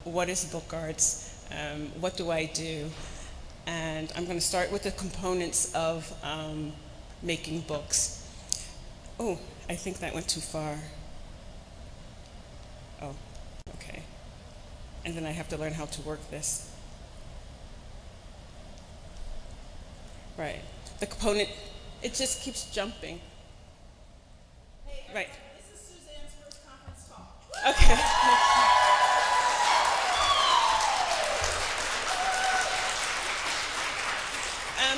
what is book arts, what do I do, and I'm going to start with the components of making books. Oh, I think that went too far. Oh, okay. And then I have to learn how to work this. Right. The component, it just keeps jumping. Hey, Right. this is Suzanne's first conference talk. Okay.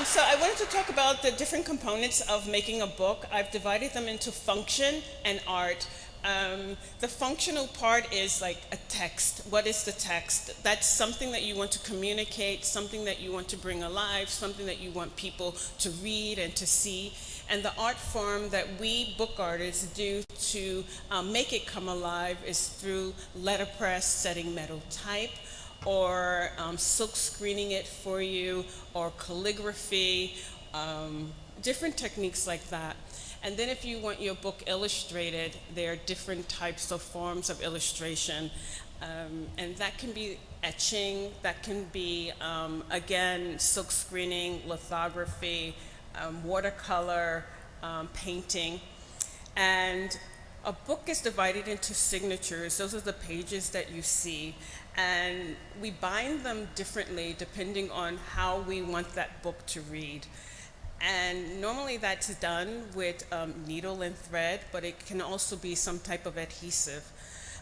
So I wanted to talk about the different components of making a book. I've divided them into function and art. The functional part is like a text. What is the text? That's something that you want to communicate, something that you want to bring alive, something that you want people to read and to see. And the art form that we book artists do to make it come alive is through letterpress, setting metal type, or silk screening it for you, or calligraphy, different techniques like that. And then if you want your book illustrated, there are different types of forms of illustration. And that can be etching, that can be, again, silk screening, lithography, watercolor, painting. And a book is divided into signatures. Those are the pages that you see. And we bind them differently depending on how we want that book to read. And normally that's done with needle and thread, but it can also be some type of adhesive.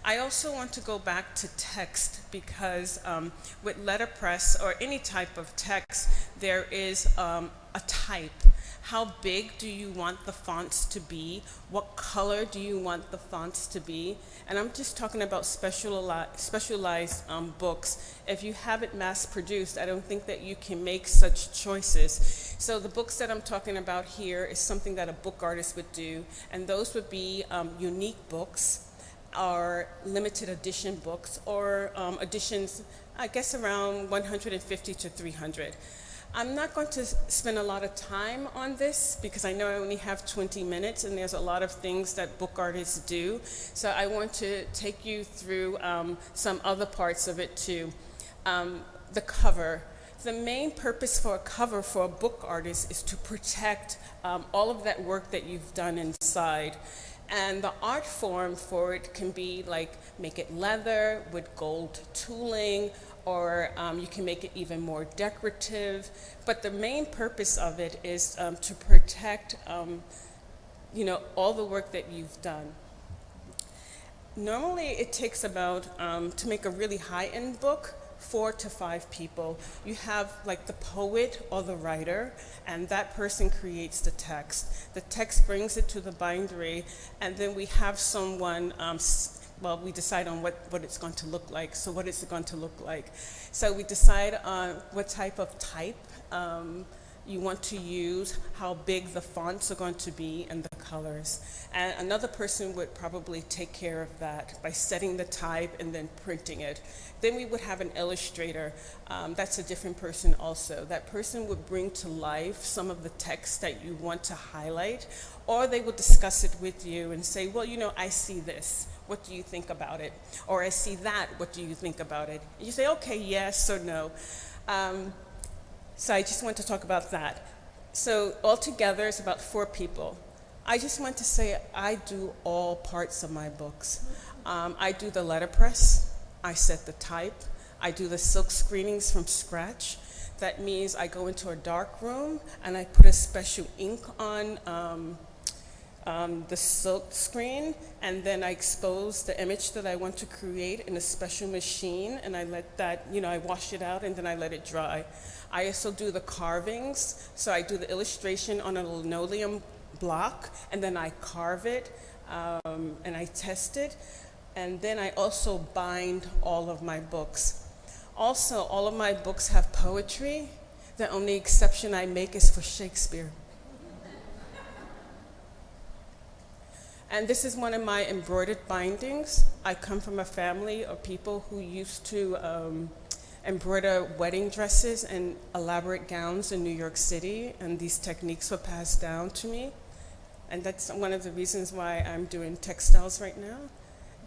I also want to go back to text because with letterpress or any type of text, there is a type. How big do you want the fonts to be? What color do you want the fonts to be? And I'm just talking about specialized books. If you have it mass produced, I don't think that you can make such choices. So the books that I'm talking about here is something that a book artist would do, and those would be unique books, or limited edition books, or editions, I guess around 150 to 300. I'm not going to spend a lot of time on this because I know I only have 20 minutes and there's a lot of things that book artists do. So I want to take you through some other parts of it too. The cover. The main purpose for a cover for a book artist is to protect all of that work that you've done inside. And the art form for it can be like make it leather with gold tooling, or you can make it even more decorative. But the main purpose of it is to protect all the work that you've done. Normally it takes about, to make a really high-end book, 4 to 5 people. You have like the poet or the writer, and that person creates the text. The text brings it to the bindery, and then we have someone, we decide on what it's going to look like. So what is it going to look like? So we decide on what type of type you want to use, how big the fonts are going to be, and the colors. And another person would probably take care of that by setting the type and then printing it. Then we would have an illustrator. That's a different person also. That person would bring to life some of the text that you want to highlight, or they would discuss it with you and say, well, I see this. What do you think about it? Or I see that. What do you think about it? And you say, okay, yes or no. So I just want to talk about that. So altogether, it's about 4 people. I just want to say I do all parts of my books. I do the letterpress. I set the type. I do the silk screenings from scratch. That means I go into a dark room and I put a special ink on the silk screen, and then I expose the image that I want to create in a special machine, and I let that, I wash it out and then I let it dry. I also do the carvings, so I do the illustration on a linoleum block, and then I carve it, and I test it, and then I also bind all of my books. Also, all of my books have poetry. The only exception I make is for Shakespeare. And this is one of my embroidered bindings. I come from a family of people who used to embroider wedding dresses and elaborate gowns in New York City, and these techniques were passed down to me. And that's one of the reasons why I'm doing textiles right now.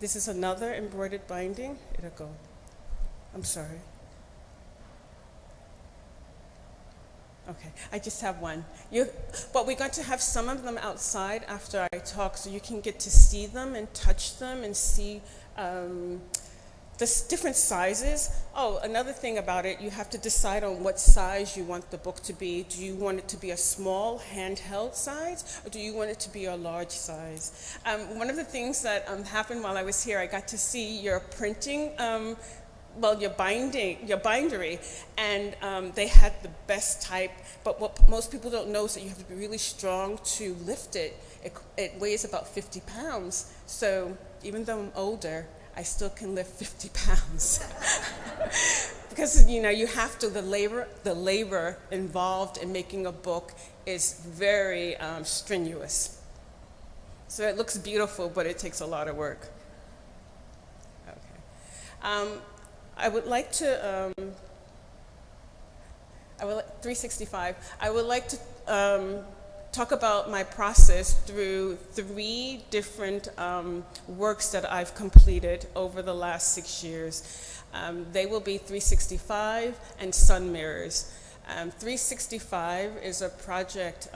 This is another embroidered binding. It'll go. I'm sorry. Okay, I just have one. But we're going to have some of them outside after I talk, so you can get to see them and touch them and see the different sizes. Oh, another thing about it, you have to decide on what size you want the book to be. Do you want it to be a small handheld size, or do you want it to be a large size? One of the things that happened while I was here, I got to see your printing, your bindery, and they had the best type, but what most people don't know is that you have to be really strong to lift it. It weighs about 50 pounds, so even though I'm older, I still can lift 50 pounds. Because, you have to, the labor involved in making a book is very strenuous. So it looks beautiful, but it takes a lot of work. Okay. I would like to, 365, I would like to talk about my process through 3 different works that I've completed over the last 6 years. They will be 365 and Sun Mirrors. 365 is a project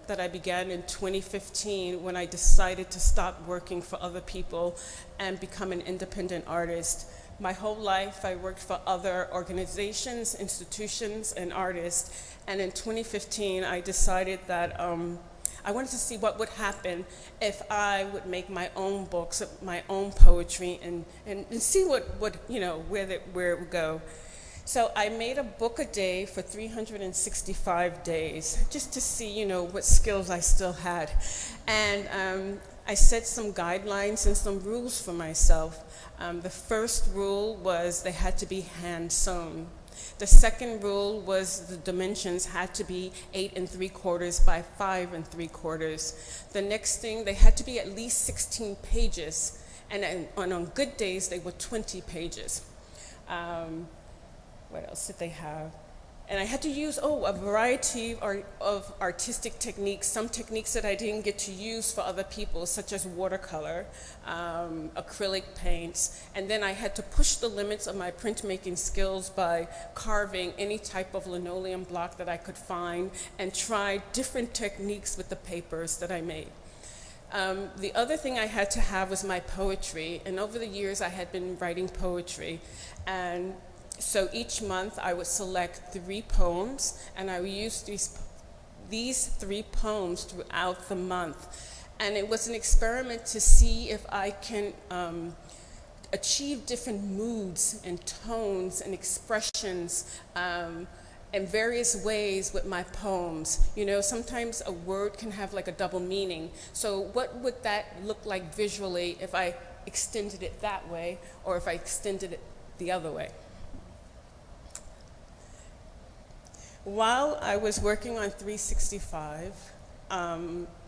that I began in 2015 when I decided to stop working for other people and become an independent artist. My whole life, I worked for other organizations, institutions, and artists. And in 2015, I decided that I wanted to see what would happen if I would make my own books, my own poetry, and see where it would go. So I made a book a day for 365 days, just to see, what skills I still had. And I set some guidelines and some rules for myself. The first rule was they had to be hand sewn. The second rule was the dimensions had to be 8 3/4 by 5 3/4. The next thing, they had to be at least 16 pages, and on good days they were 20 pages. What else did they have? And I had to use, a variety of artistic techniques, some techniques that I didn't get to use for other people, such as watercolor, acrylic paints, and then I had to push the limits of my printmaking skills by carving any type of linoleum block that I could find and try different techniques with the papers that I made. The other thing I had to have was my poetry, and over the years I had been writing poetry, and so each month I would select 3 poems, and I would use these 3 poems throughout the month. And it was an experiment to see if I can achieve different moods and tones and expressions in various ways with my poems. Sometimes a word can have like a double meaning. So what would that look like visually if I extended it that way, or if I extended it the other way? While I was working on 365,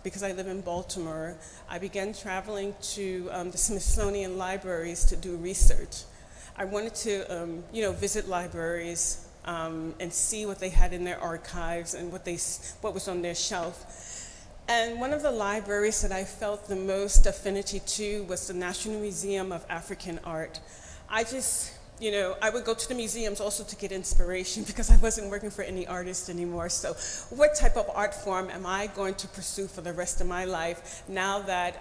because I live in Baltimore, I began traveling to the Smithsonian libraries to do research. I wanted to, visit libraries and see what they had in their archives and what was on their shelf. And one of the libraries that I felt the most affinity to was the National Museum of African Art. I would go to the museums also to get inspiration because I wasn't working for any artist anymore. So what type of art form am I going to pursue for the rest of my life now that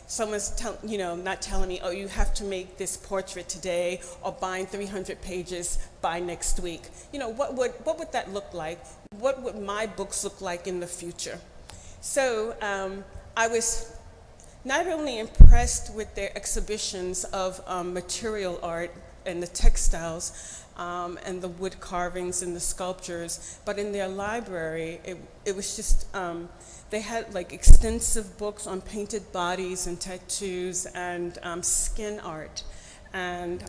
someone's not telling me, you have to make this portrait today or bind 300 pages by next week? What would that look like? What would my books look like in the future? So I was not only impressed with their exhibitions of material art and the textiles and the wood carvings and the sculptures, but in their library, it was just, they had like extensive books on painted bodies and tattoos and skin art. And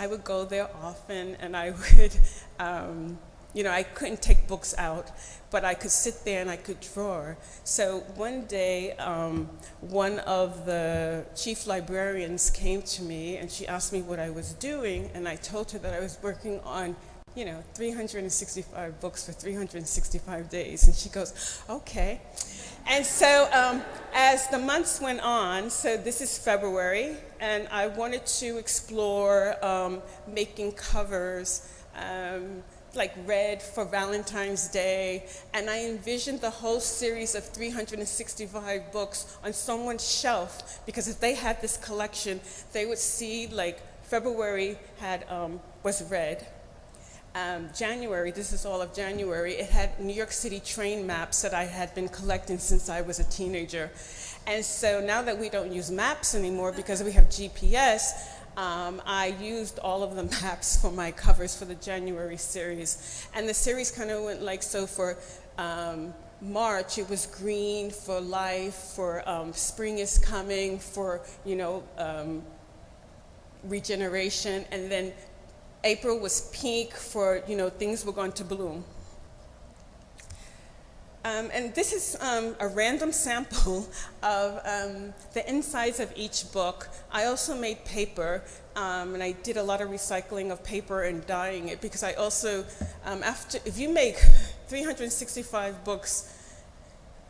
I would go there often, and I would, I couldn't take books out, but I could sit there and I could draw. So one day, one of the chief librarians came to me and she asked me what I was doing, and I told her that I was working on 365 books for 365 days. And she goes, okay. And so as the months went on, so this is February, and I wanted to explore making covers like red for Valentine's Day, and I envisioned the whole series of 365 books on someone's shelf, because if they had this collection, they would see like February had was red. January, this is all of January, it had New York City train maps that I had been collecting since I was a teenager. And so now that we don't use maps anymore because we have GPS, I used all of the maps for my covers for the January series. And the series kind of went like, so for March, it was green for life, for spring is coming, for, you know, regeneration, and then April was pink for, you know, things were going to bloom. And this is a random sample of the insides of each book. I also made paper, and I did a lot of recycling of paper and dyeing it, because I also, if you make 365 books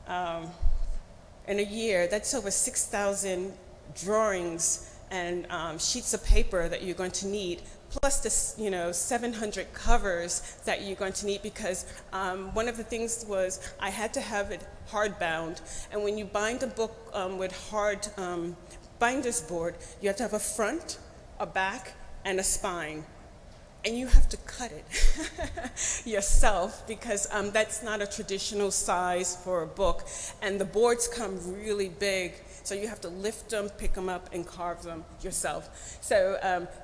in a year, that's over 6,000 drawings and sheets of paper that you're going to need, plus this, you know, 700 covers that you're going to need, because one of the things was I had to have it hardbound, and when you bind a book with hard binder's board, you have to have a front, a back, and a spine. And you have to cut it yourself, because that's not a traditional size for a book, and the boards come really big, so you have to lift them, pick them up, and carve them yourself. So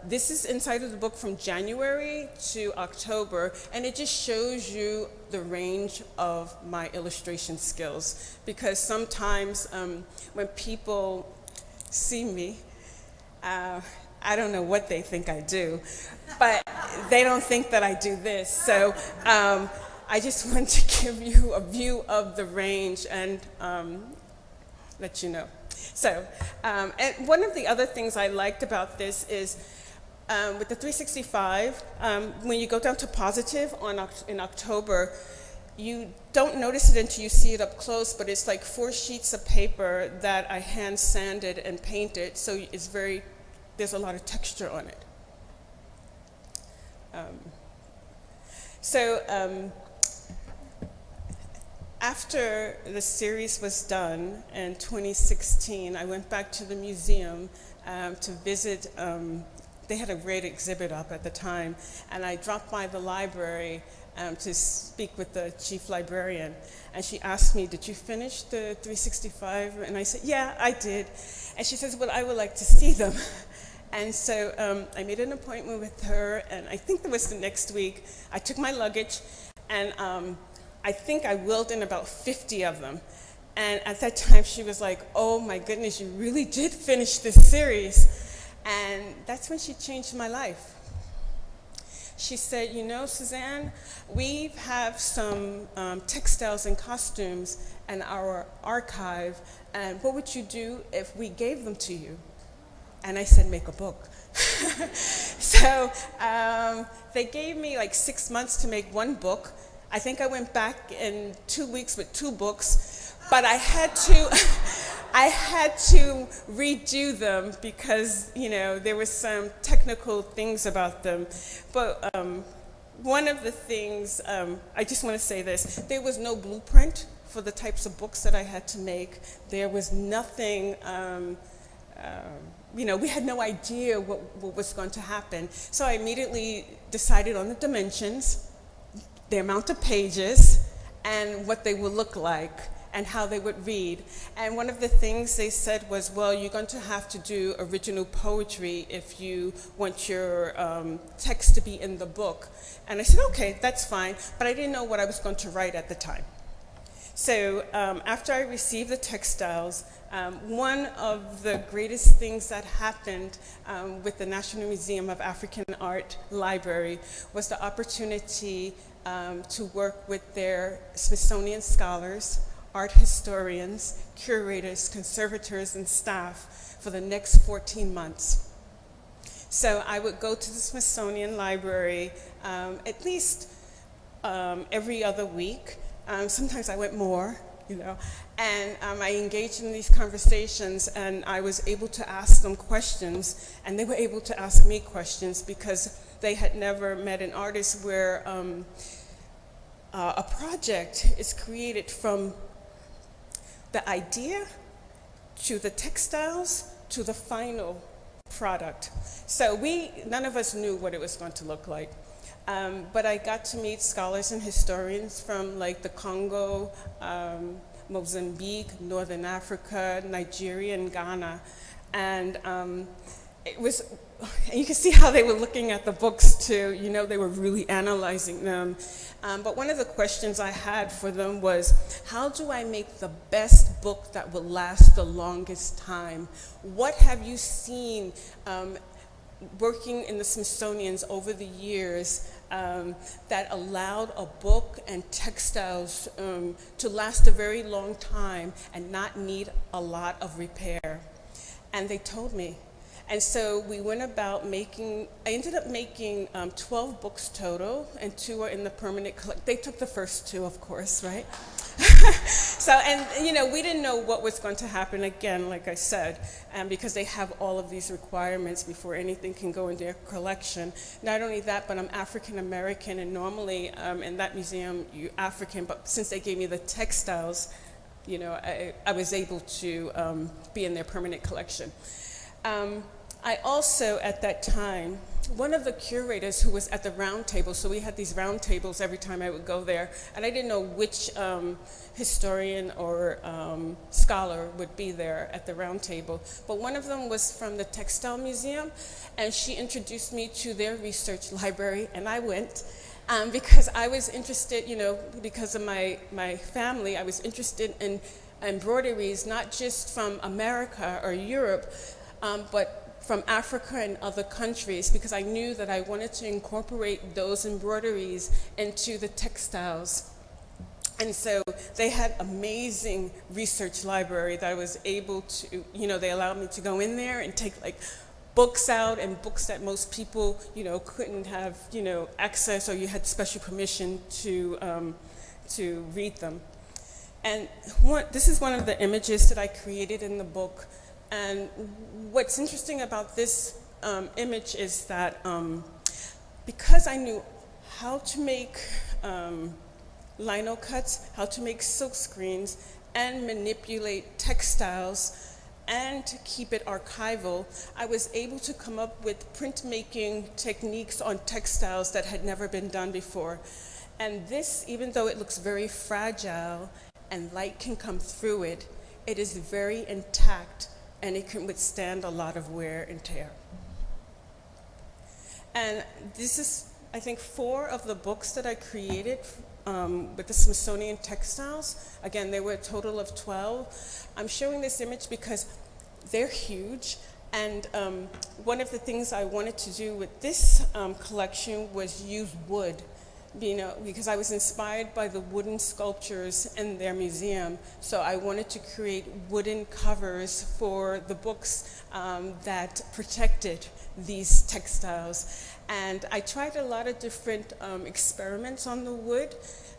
this is inside of the book from January to October, and it just shows you the range of my illustration skills, because sometimes when people see me, I don't know what they think I do, but they don't think that I do this. So I just want to give you a view of the range and let you know. So, and one of the other things I liked about this is with the 365, when you go down to positive in October, you don't notice it until you see it up close, but it's like 4 sheets of paper that I hand sanded and painted, so it's very, there's a lot of texture on it. After the series was done in 2016, I went back to the museum to visit. They had a great exhibit up at the time, and I dropped by the library to speak with the chief librarian, and she asked me, "Did you finish the 365?" And I said, "Yeah, I did." And she says, "Well, I would like to see them." And so I made an appointment with her, and I think it was the next week. I took my luggage, and I think I wheeled in about 50 of them. And at that time, she was like, "Oh my goodness, you really did finish this series." And that's when she changed my life. She said, "You know, Suzanne, we have some textiles and costumes in our archive, and what would you do if we gave them to you?" And I said, "Make a book." So they gave me like 6 months to make one book. I think I went back in 2 weeks with 2 books, but I had to redo them because, you know, there were some technical things about them. But one of the things, I just want to say this, there was no blueprint for the types of books that I had to make. There was nothing, you know, we had no idea what was going to happen. So I immediately decided on the dimensions, the amount of pages, and what they would look like, and how they would read. And one of the things they said was, well, you're going to have to do original poetry if you want your text to be in the book. And I said, okay, that's fine, but I didn't know what I was going to write at the time. So after I received the textiles, one of the greatest things that happened with the National Museum of African Art Library was the opportunity to work with their Smithsonian scholars, art historians, curators, conservators, and staff for the next 14 months. So I would go to the Smithsonian Library at least every other week. Sometimes I went more, you know. And I engaged in these conversations, and I was able to ask them questions, and they were able to ask me questions because they had never met an artist where a project is created from the idea to the textiles to the final product. So none of us knew what it was going to look like. But I got to meet scholars and historians from like the Congo, Mozambique, Northern Africa, Nigeria, and Ghana. And you can see how they were looking at the books too. You know, they were really analyzing them. But one of the questions I had for them was, how do I make the best book that will last the longest time? What have you seen working in the Smithsonian's over the years that allowed a book and textiles to last a very long time and not need a lot of repair? And they told me. And so we went about I ended up making 12 books total, and 2 are in the permanent collection. They took the first 2, of course, right? So, and you know, we didn't know what was going to happen again, like I said, because they have all of these requirements before anything can go in their collection. Not only that, but I'm African American, and normally in that museum, you're African, but since they gave me the textiles, you know, I was able to be in their permanent collection. I also, at that time, one of the curators who was at the round table, so we had these round tables every time I would go there, and I didn't know which historian or scholar would be there at the round table, but one of them was from the Textile Museum, and she introduced me to their research library, and I went. Because I was interested, you know, because of my family, I was interested in embroideries, not just from America or Europe, but from Africa and other countries, because I knew that I wanted to incorporate those embroideries into the textiles. And so they had amazing research library that I was able to, you know, they allowed me to go in there and take like books out, and books that most people, you know, couldn't have, you know, access, or you had special permission to read them. And this is one of the images that I created in the book. And what's interesting about this image is that because I knew how to make lino cuts, how to make silk screens, and manipulate textiles, and to keep it archival, I was able to come up with printmaking techniques on textiles that had never been done before. And this, even though it looks very fragile and light can come through it, it is very intact, and it can withstand a lot of wear and tear. And this is, I think, 4 of the books that I created with the Smithsonian textiles. Again, there were a total of 12. I'm showing this image because they're huge, and one of the things I wanted to do with this collection was use wood. You know, because I was inspired by the wooden sculptures in their museum, so I wanted to create wooden covers for the books that protected these textiles. And I tried a lot of different experiments on the wood,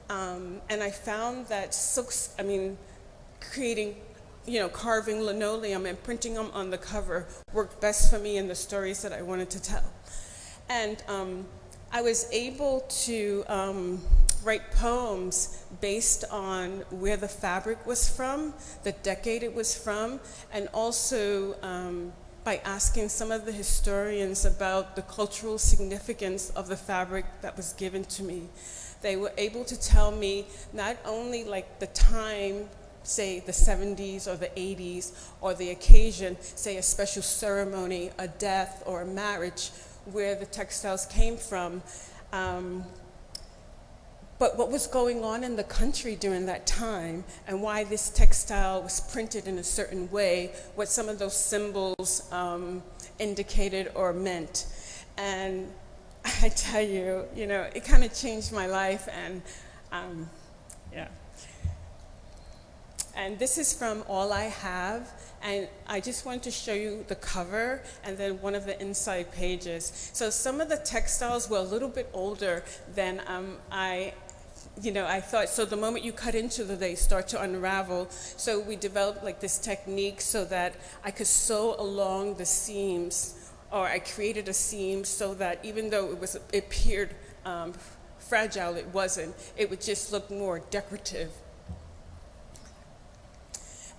and I found that creating, you know, carving linoleum and printing them on the cover worked best for me in the stories that I wanted to tell. And I was able to write poems based on where the fabric was from, the decade it was from, and also by asking some of the historians about the cultural significance of the fabric that was given to me. They were able to tell me not only like the time, say the 70s or the 80s, or the occasion, say a special ceremony, a death or a marriage, where the textiles came from, but what was going on in the country during that time, and why this textile was printed in a certain way, what some of those symbols indicated or meant. And I tell you, you know, it kind of changed my life, and yeah. And this is from All I Have, and I just wanted to show you the cover and then one of the inside pages. So some of the textiles were a little bit older than I I thought, so the moment you cut into them, they start to unravel. So we developed like this technique so that I could sew along the seams, or I created a seam so that even though it appeared fragile, it wasn't. It would just look more decorative.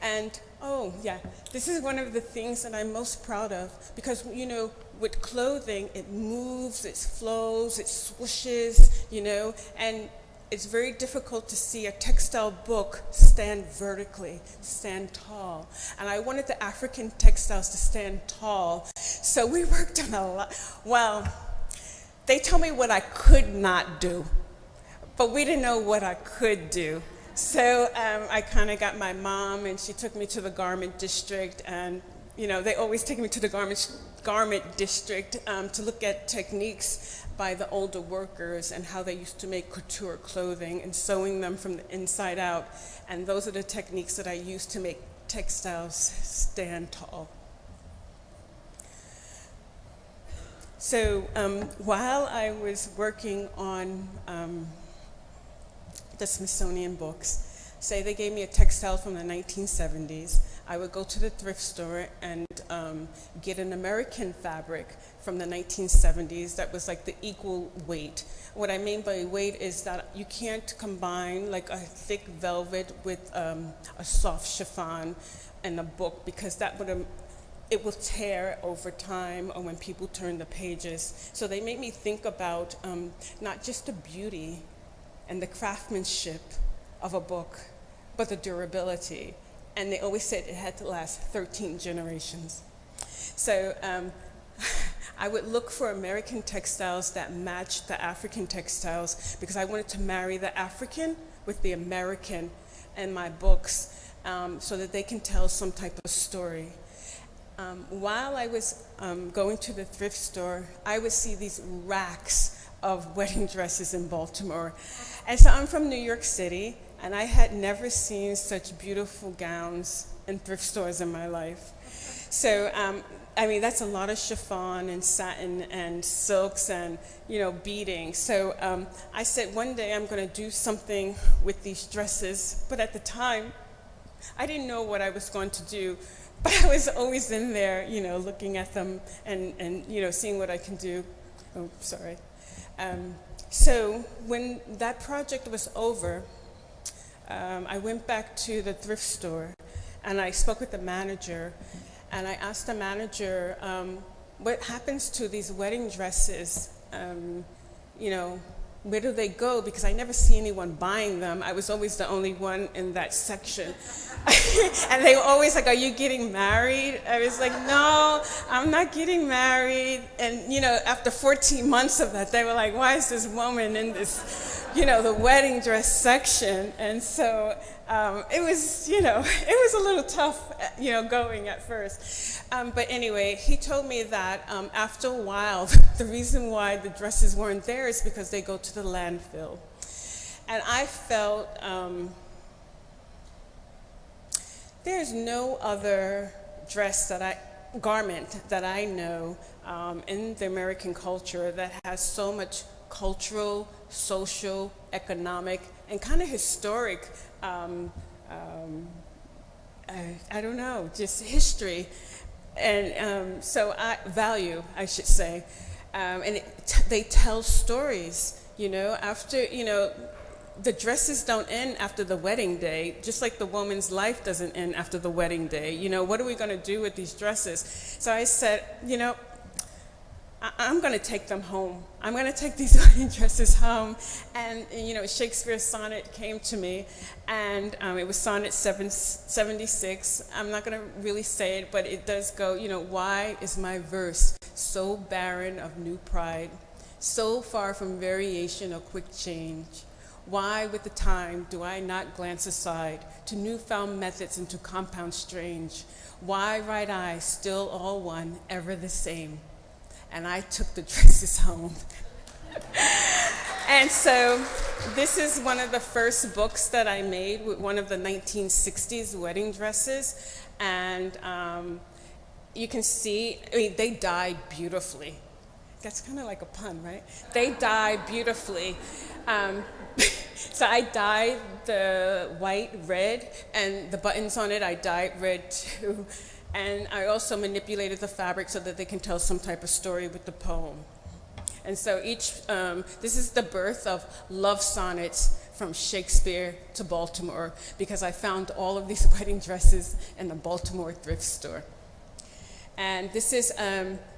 And, oh, yeah, this is one of the things that I'm most proud of because, with clothing, it moves, it flows, it swooshes, and it's very difficult to see a textile book stand vertically, stand tall. And I wanted the African textiles to stand tall, so we worked on a lot. Well, they told me what I could not do, but we didn't know what I could do. So I kind of got my mom, and she took me to the garment district, and they always take me to the garment district to look at techniques by the older workers and how they used to make couture clothing and sewing them from the inside out. And those are the techniques that I use to make textiles stand tall. So while I was working on the Smithsonian books, say they gave me a textile from the 1970s, I would go to the thrift store and get an American fabric from the 1970s that was like the equal weight. What I mean by weight is that you can't combine like a thick velvet with a soft chiffon and a book, because it will tear over time or when people turn the pages. So they made me think about not just the beauty and the craftsmanship of a book, but the durability. And they always said it had to last 13 generations. So I would look for American textiles that matched the African textiles because I wanted to marry the African with the American in my books so that they can tell some type of story. While I was going to the thrift store, I would see these racks of wedding dresses in Baltimore. And so I'm from New York City, and I had never seen such beautiful gowns in thrift stores in my life. So, that's a lot of chiffon and satin and silks and, beading. So I said one day I'm going to do something with these dresses, but at the time, I didn't know what I was going to do. But I was always in there, looking at them and seeing what I can do. Oh, sorry. So when that project was over, I went back to the thrift store and I spoke with the manager, and I asked the manager, what happens to these wedding dresses? Where do they go? Because I never see anyone buying them. I was always the only one in that section. And they were always like, are you getting married? I was like, no, I'm not getting married. And, after 14 months of that, they were like, why is this woman in this, the wedding dress section? And so it was a little tough, going at first. But anyway, he told me that after a while, the reason why the dresses weren't there is because they go to the landfill. And I felt there's no other garment that I know in the American culture that has so much cultural, social, economic, and kind of historic, just history. And value, I should say. And they tell stories, after, the dresses don't end after the wedding day, just like the woman's life doesn't end after the wedding day. What are we going to do with these dresses? So I said, I'm going to take them home. I'm going to take these wedding dresses home. And, Shakespeare's sonnet came to me, and it was sonnet 76. I'm not going to really say it, but it does go, why is my verse so barren of new pride, so far from variation or quick change? Why with the time do I not glance aside to newfound methods and to compound strange? Why write I still all one, ever the same? And I took the dresses home. And so this is one of the first books that I made with one of the 1960s wedding dresses. And you can see, they dyed beautifully. That's kind of like a pun, right? They dyed beautifully. So I dyed the white red, and the buttons on it I dyed red too. And I also manipulated the fabric so that they can tell some type of story with the poem. And so this is the birth of love sonnets from Shakespeare to Baltimore, because I found all of these wedding dresses in the Baltimore thrift store. And this is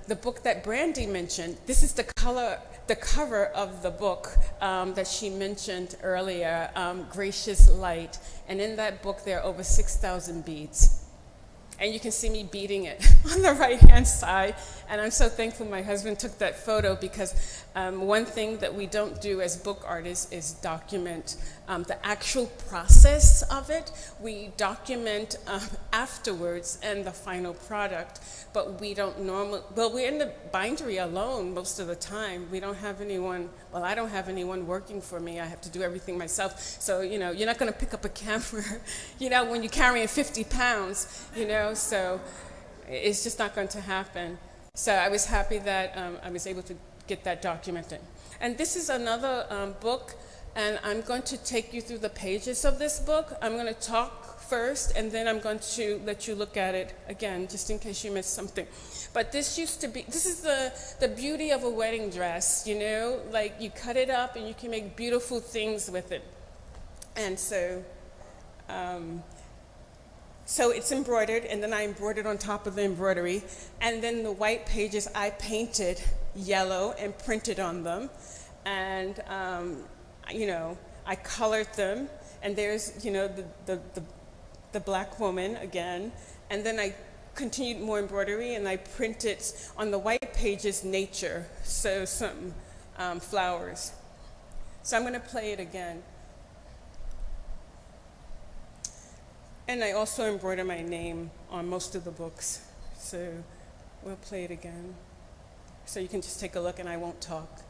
the book that Brandy mentioned. This is the cover of the book that she mentioned earlier, Gracious Light. And in that book, there are over 6,000 beads. And you can see me beating it on the right-hand side. And I'm so thankful my husband took that photo, because one thing that we don't do as book artists is document the actual process of it. We document afterwards and the final product, but we don't normally, well, we're in the bindery alone most of the time. We don't have anyone, well, I don't have anyone working for me. I have to do everything myself. So, you know, you're not gonna pick up a camera, you know, when you're carrying 50 pounds, you know, so it's just not going to happen. So I was happy that I was able to get that documented. And this is another book, and I'm going to take you through the pages of this book. I'm going to talk first, and then I'm going to let you look at it again, just in case you missed something. But this used to be, this is the beauty of a wedding dress, you know? Like, you cut it up, and you can make beautiful things with it. And so, so it's embroidered, and then I embroidered on top of the embroidery. And then the white pages I painted yellow and printed on them. And, you know, I colored them. And there's, you know, the black woman again. And then I continued more embroidery, and I printed on the white pages nature, so some flowers. So I'm going to play it again. And I also embroider my name on most of the books. So we'll play it again. So you can just take a look, and I won't talk.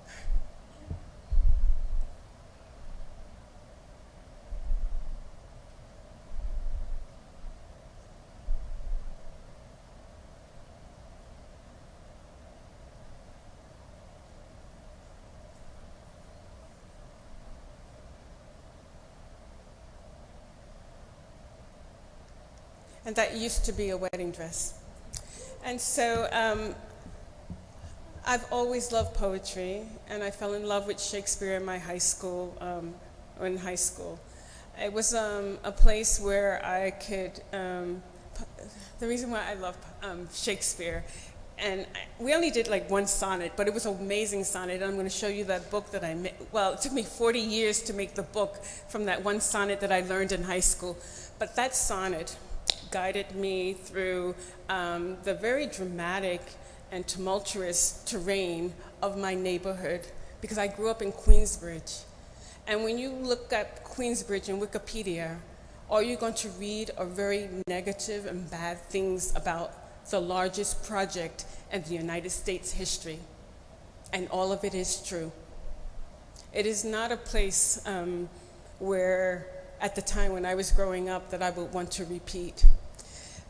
And that used to be a wedding dress. And so I've always loved poetry, and I fell in love with Shakespeare in my high school, in high school. It was a place where I could, the reason why I love Shakespeare, and we only did like one sonnet, but it was an amazing sonnet. I'm going to show you that book that I made. Well, it took me 40 years to make the book from that one sonnet that I learned in high school. But that sonnet guided me through the very dramatic and tumultuous terrain of my neighborhood, because I grew up in Queensbridge. And when you look at Queensbridge in Wikipedia, all you're going to read are very negative and bad things about the largest project in the United States history. And all of it is true. It is not a place where, at the time when I was growing up, that I would want to repeat.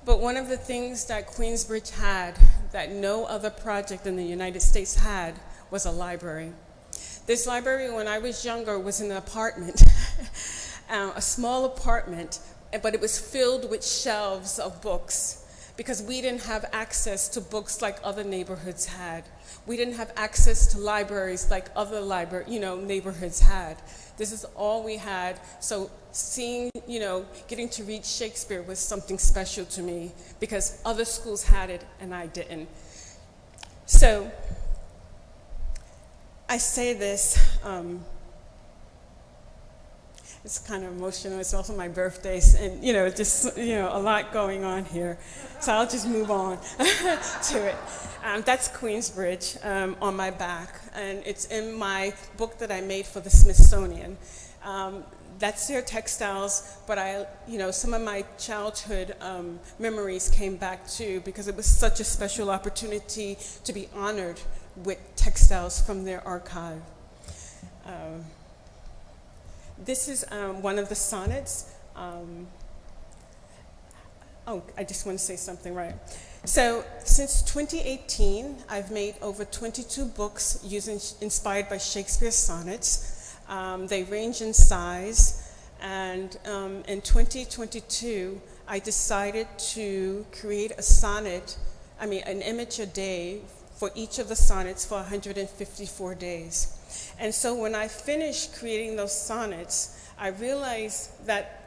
But one of the things that Queensbridge had that no other project in the United States had was a library. This library, when I was younger, was in an apartment, a small apartment, but it was filled with shelves of books, because we didn't have access to books like other neighborhoods had. We didn't have access to libraries like other neighborhoods had. This is all we had. So seeing, getting to read Shakespeare was something special to me, because other schools had it and I didn't. So I say this, it's kind of emotional. It's also my birthdays, and a lot going on here. So I'll just move on to it. That's Queensbridge on my back, and it's in my book that I made for the Smithsonian. That's their textiles, but some of my childhood memories came back too, because it was such a special opportunity to be honored with textiles from their archive. This is one of the sonnets. I just want to say something, right? So since 2018, I've made over 22 books inspired by Shakespeare's sonnets. They range in size, and in 2022, I decided to create an image a day for each of the sonnets for 154 days. And so when I finished creating those sonnets, I realized that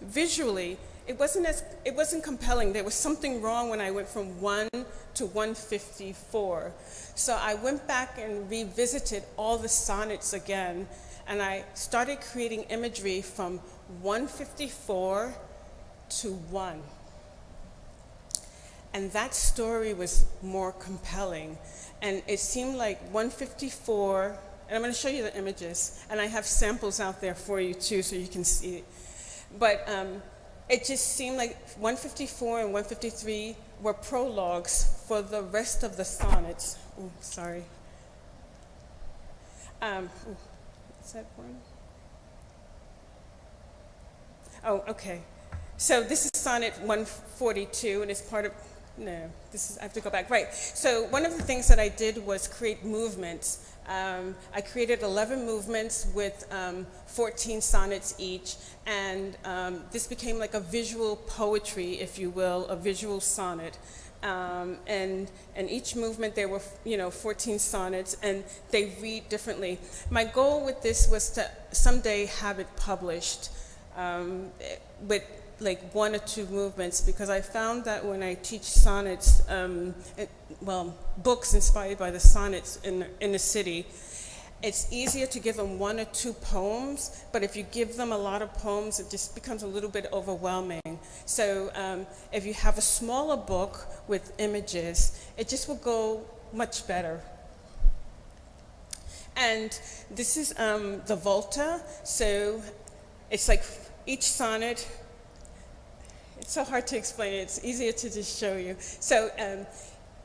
visually, it wasn't compelling. There was something wrong when I went from 1 to 154. So I went back and revisited all the sonnets again, and I started creating imagery from 154 to 1. And that story was more compelling. And it seemed like 154, and I'm going to show you the images, and I have samples out there for you too so you can see it. But it just seemed like 154 and 153 were prologues for the rest of the sonnets. Ooh, sorry. Is that one? Oh, okay. So this is sonnet 142, and it's part of, no, I have to go back. Right. So one of the things that I did was create movements. I created 11 movements with 14 sonnets each, and this became like a visual poetry, if you will, a visual sonnet. And each movement there were 14 sonnets, and they read differently. My goal with this was to someday have it published with like 1 or 2 movements, because I found that when I teach sonnets, books inspired by the sonnets in the city, it's easier to give them 1 or 2 poems, but if you give them a lot of poems, it just becomes a little bit overwhelming. So if you have a smaller book with images, it just will go much better. And this is the volta, so it's like each sonnet. It's so hard to explain it. It's easier to just show you. So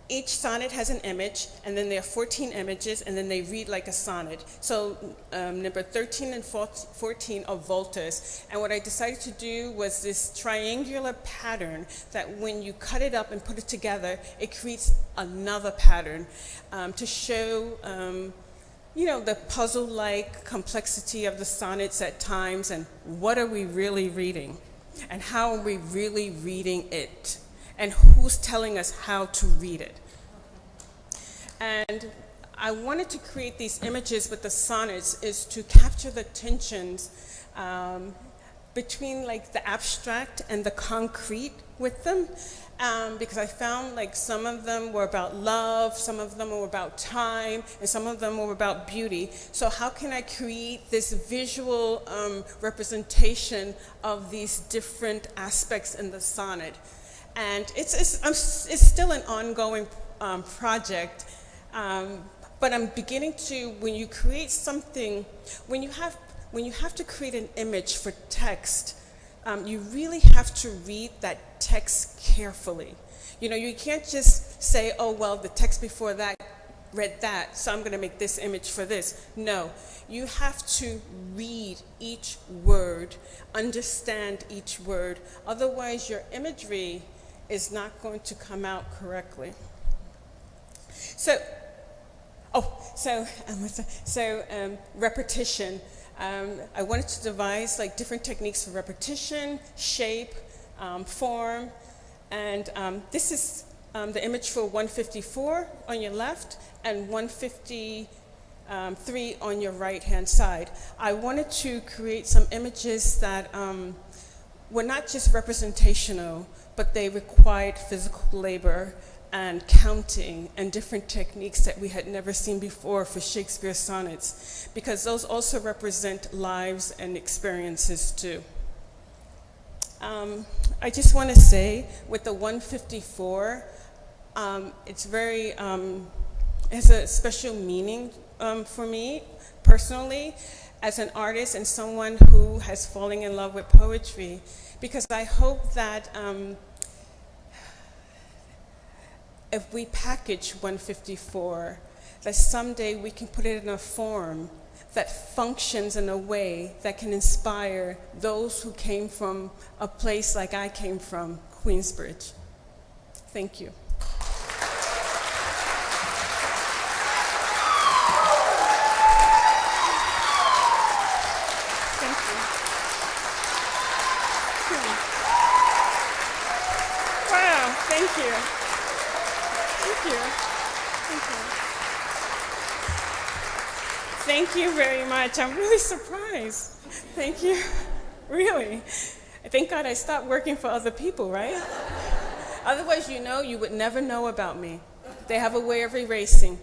each sonnet has an image, and then there are 14 images, and then they read like a sonnet. So number 13 and 14 are voltas. And what I decided to do was this triangular pattern that when you cut it up and put it together, it creates another pattern to show the puzzle-like complexity of the sonnets at times, and what are we really reading? And how are we really reading it? And who's telling us how to read it? And I wanted to create these images with the sonnets is to capture the tensions between like the abstract and the concrete with them. Because I found like some of them were about love, some of them were about time, and some of them were about beauty. So how can I create this visual representation of these different aspects in the sonnet? And it's still an ongoing project, but I'm beginning to, when you create something, when you have to create an image for text, you really have to read that text carefully. You can't just say, oh, well, the text before that read that, so I'm going to make this image for this. No, you have to read each word, understand each word. Otherwise, your imagery is not going to come out correctly. So repetition. I wanted to devise like different techniques for repetition, shape, form, and this is the image for 154 on your left and 153 on your right-hand side. I wanted to create some images that were not just representational, but they required physical labor and counting and different techniques that we had never seen before for Shakespeare sonnets, because those also represent lives and experiences too. I just want to say with the 154, it's very, it has a special meaning for me personally as an artist and someone who has fallen in love with poetry, because I hope that if we package 154, that someday we can put it in a form that functions in a way that can inspire those who came from a place like I came from, Queensbridge. Thank you. Thank you. Thank you. Thank you. Thank you very much. I'm really surprised. Thank you. Really. Thank God I stopped working for other people, right? Otherwise, you would never know about me. They have a way of erasing.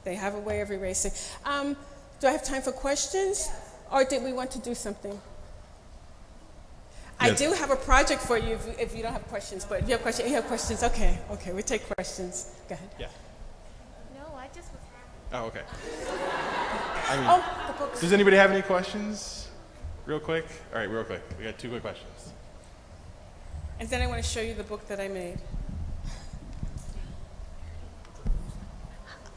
They have a way of erasing. Do I have time for questions? Or did we want to do something? I do have a project for you if you don't have questions, but if you have questions, okay, we take questions. Go ahead. Yeah. No, I just was happy. Oh, okay. The books. Does anybody have any questions? Real quick? All right, real quick. We got 2 quick questions. And then I want to show you the book that I made.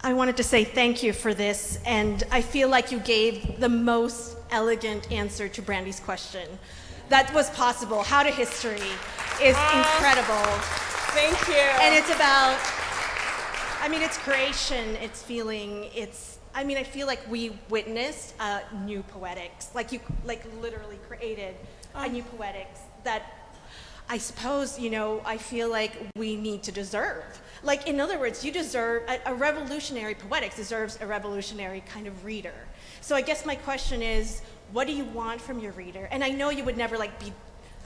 I wanted to say thank you for this, and I feel like you gave the most elegant answer to Brandy's question. That was possible. How to History is incredible. Thank you. And it's about, it's creation, it's feeling, I feel like we witnessed a new poetics, like you literally created a new poetics that I suppose, I feel like we need to deserve. Like, in other words, you deserve, a revolutionary poetics deserves a revolutionary kind of reader. So I guess my question is, what do you want from your reader? And I know you would never be,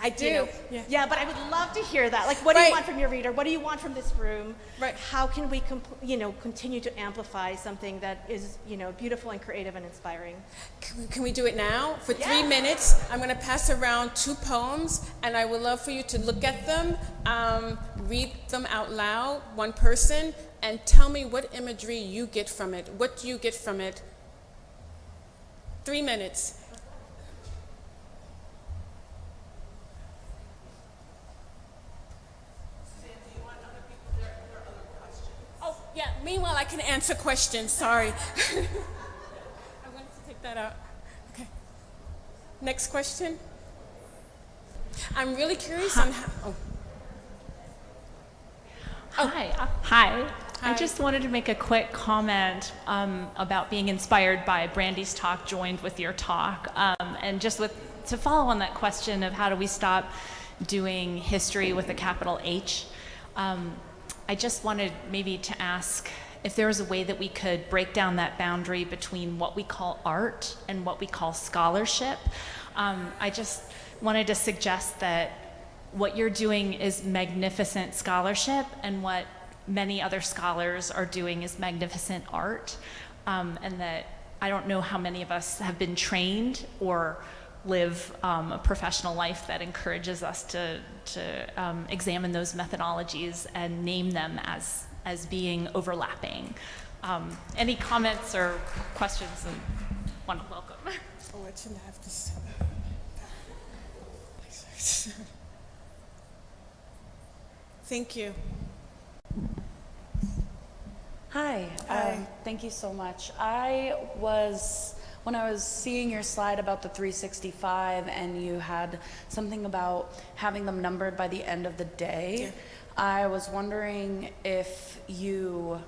I do. Yeah, but I would love to hear that. Like, what do you want from your reader? What do you want from this room? Right. How can we, continue to amplify something that is, beautiful and creative and inspiring? Can we do it now? For 3 Yeah. minutes, I'm going to pass around 2 poems, and I would love for you to look at them, read them out loud, one person, and tell me what imagery you get from it. What do you get from it? 3 minutes. Oh, yeah. Meanwhile, I can answer questions. Sorry. I wanted to take that out. Okay. Next question. I'm really curious on how. Hi. Hi. I just wanted to make a quick comment about being inspired by Brandy's talk joined with your talk. And just to follow on that question of how do we stop doing history with a capital H, I just wanted maybe to ask if there was a way that we could break down that boundary between what we call art and what we call scholarship. I just wanted to suggest that what you're doing is magnificent scholarship, and what many other scholars are doing is magnificent art, and that I don't know how many of us have been trained or live a professional life that encourages us to examine those methodologies and name them as being overlapping. Any comments or questions? And want to welcome. Oh, I shouldn't have this. Thank you. Hi. Hi. Thank you so much. When I was seeing your slide about the 365 and you had something about having them numbered by the end of the day, I was wondering if you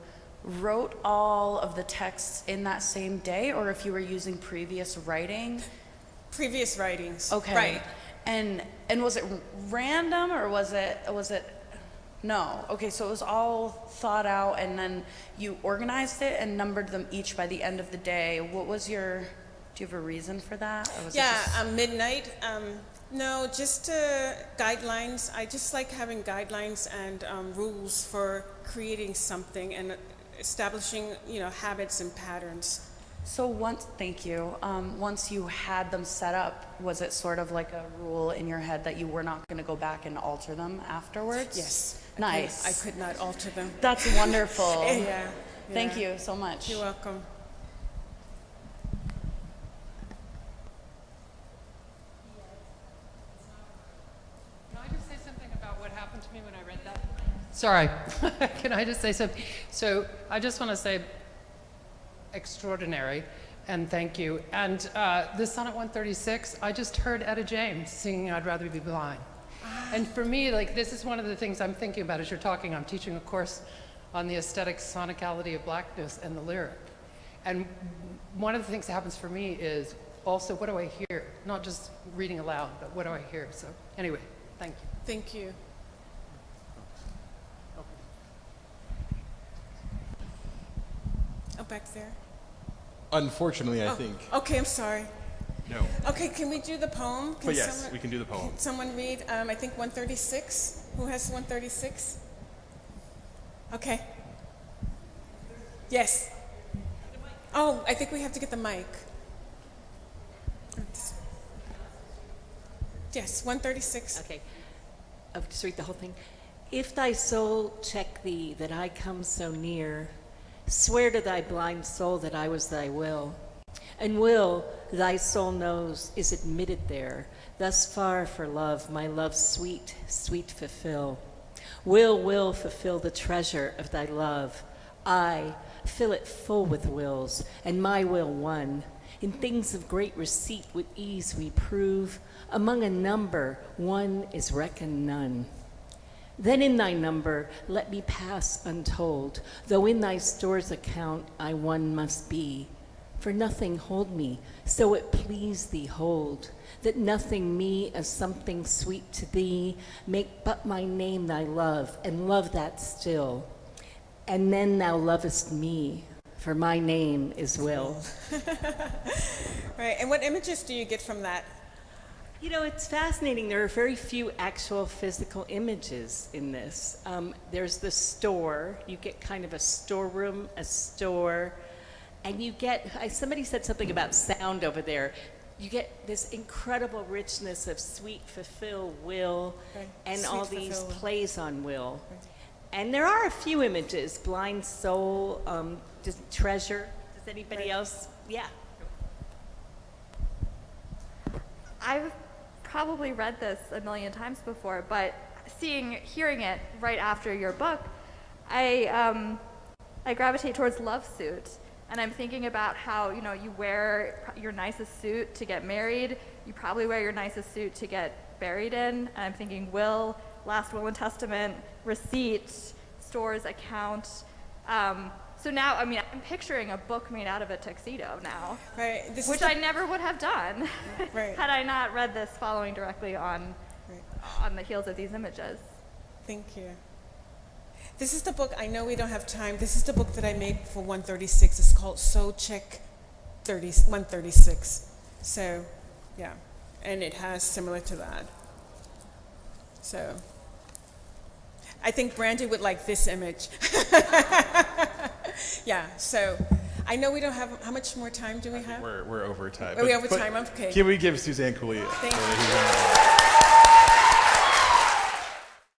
wrote all of the texts in that same day or if you were using previous writing. Previous writings. Okay. Right. And was it random or was it no. Okay, so it was all thought out and then you organized it and numbered them each by the end of the day. What was do you have a reason for that? Or was it just... midnight. No, just guidelines. I just like having guidelines and rules for creating something and establishing, habits and patterns. So thank you. Once you had them set up, was it sort of like a rule in your head that you were not going to go back and alter them afterwards? Yes. Nice. I could not alter them. That's wonderful. Yeah. Thank you so much. You're welcome. Can I just say something about what happened to me when I read that? Sorry. Can I just say something? So I just want to say extraordinary and thank you. And this Sonnet 136, I just heard Etta James singing I'd Rather Be Blind. And for me, this is one of the things I'm thinking about as you're talking. I'm teaching a course on the aesthetic sonicality of blackness and the lyric. And one of the things that happens for me is also, what do I hear? Not just reading aloud, but what do I hear? So anyway, thank you. Thank you. back there. Unfortunately, I think. Okay, I'm sorry. No. Okay, can we do the poem? But yes, we can do the poem. Can someone read, I think 136? Who has 136? Okay. Yes. Oh, I think we have to get the mic. Yes, 136. Okay. I'll just read the whole thing. If thy soul check thee that I come so near, swear to thy blind soul that I was thy will. And will, thy soul knows, is admitted there, thus far for love, my love sweet, sweet fulfill. Will fulfill the treasure of thy love. I fill it full with wills, and my will one. In things of great receipt with ease we prove, among a number one is reckoned none. Then in thy number let me pass untold, though in thy store's account I one must be. For nothing hold me, so it please thee hold, that nothing me as something sweet to thee, make but my name thy love, and love that still. And then thou lovest me, for my name is Will. Right, and what images do you get from that? You know, it's fascinating. There are very few actual physical images in this. There's the store. You get kind of a storeroom, a store, and you get, somebody said something about sound over there. You get this incredible richness of sweet, fulfill, will, Right. and Sweet, all these fulfill, will. plays on will. Right. And there are a few images, blind soul, treasure. Does anybody Right. else? Yeah. I've probably read this a million times before, but hearing it right after your book, I gravitate towards love suit. And I'm thinking about how, you wear your nicest suit to get married. You probably wear your nicest suit to get buried in. And I'm thinking will, last will and testament, receipt, store's account. So now, I'm picturing a book made out of a tuxedo now, Right. which I never would have done Right. had I not read this following directly on Right. the heels of these images. Thank you. This is the book, I know we don't have time, this is the book that I made for 136. It's called So Check 136. So, yeah, and it has similar to that. So, I think Brandy would like this image. Yeah, so I know we don't have, how much more time do we have? We're over time. Are we over time? Okay. Can we give Suzanne Coley Thank a